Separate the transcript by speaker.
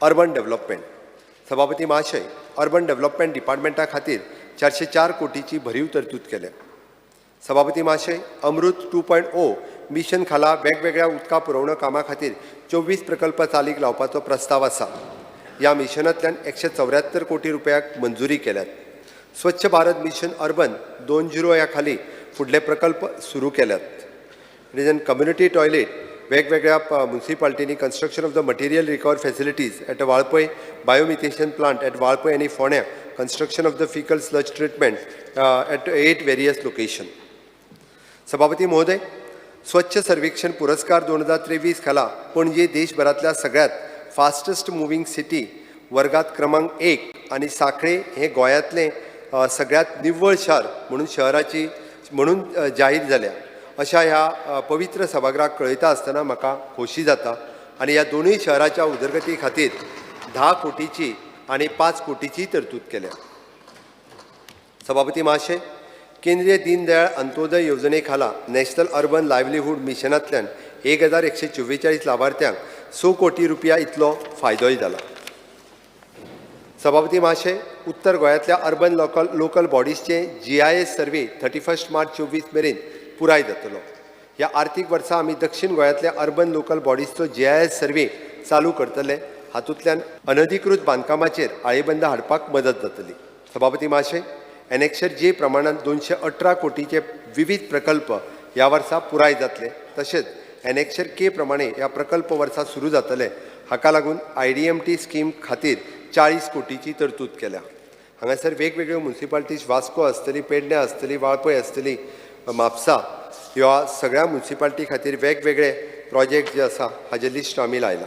Speaker 1: Urban development सभापती महाशय, urban development डिपार्टमेंटा खातीर 404 कोटीची भरीव तरतूद केल्या. सभापती महाशय, अमृत 2.0 मिशन खाला वेगवेगळ्या उदका पुरवण कामां खातीर 24 प्रकल्प चालीक लावपाचो प्रस्ताव आसा. ह्या मिशनांतल्यान 174 कोटी रुपयाक मंजुरी केल्यात. स्वच्छ भारत मिशन अर्बन 2.0 ह्या खाली फुडले प्रकल्प सुरू केल्यात. रिजन कम्युनिटी टॉयलेट वेगवेगळ्या म्युनिसिपालिटींनी construction of the material recovery facilities at Valpoi biomethanation plant at Valpoi आनी फोंड्या construction of the faecal sludge treatment at 8 various location. सभापती महोदय, स्वच्छ सर्वेक्षण पुरस्कार 2023 खाला पणजी देशभरातल्या सगळ्यात फास्टेस्ट मुव्हिंग सिटी वर्गात क्रमांक 1 आणि सांखळे हे गोंयांतले सगळ्यात निव्वळ शार म्हणून जाहीर जाल्या. अशा ह्या पवित्र सभागृहाक कळयता आसतना म्हाका खोशी जाता आणि ह्या दोनूय शहराच्या उदरगती खातीर 10 कोटीची आणि 5 कोटीची तरतूद केल्या. सभापती महाशय, केंद्रीय दीनदयाळ अंत्योदय योजने खाला नॅशनल अर्बन लायव्हलीहूड मिशनांतल्यान 1144 लाभार्थ्यांक 6 कोटी रुपया इतलो फायदोय जाला. सभापती महाशय, उत्तर गोंयांतल्या अर्बन लोकल बॉडीजचे GIS सर्वे 31 मार्च 24 मेरेन पुराय जातलो. ह्या आर्थीक वर्सा आमी दक्षिण गोंयांतल्या अर्बन लोकल बॉडीजचो GIS सर्वे चालू करतले. हातूंतल्यान अनधिकृत बांदकामाचेर आळेबंद हाडपाक मदत जातली. सभापती महाशय, एनेक्शर जे प्रमाणात 218 कोटीचे विविध प्रकल्प ह्या वर्सा पुराय जातले. तशेंच एनेक्शर के प्रमाणे ह्या प्रकल्प वर्सा सुरू जातले. हाका लागून IDMT स्कीम खातीर 40 कोटीची तरतूद केल्या. हांगासर वेगवेगळ्यो म्युनिसिपालिटीज वास्को आसतली, पेडण्या आसतली, वाळपय आसतली, म्हापसा ह्या सगळ्या म्युनिसिपालिटी खातीर वेगवेगळे प्रोजेक्ट जे आसा हाजे लिस्ट आमी लायला.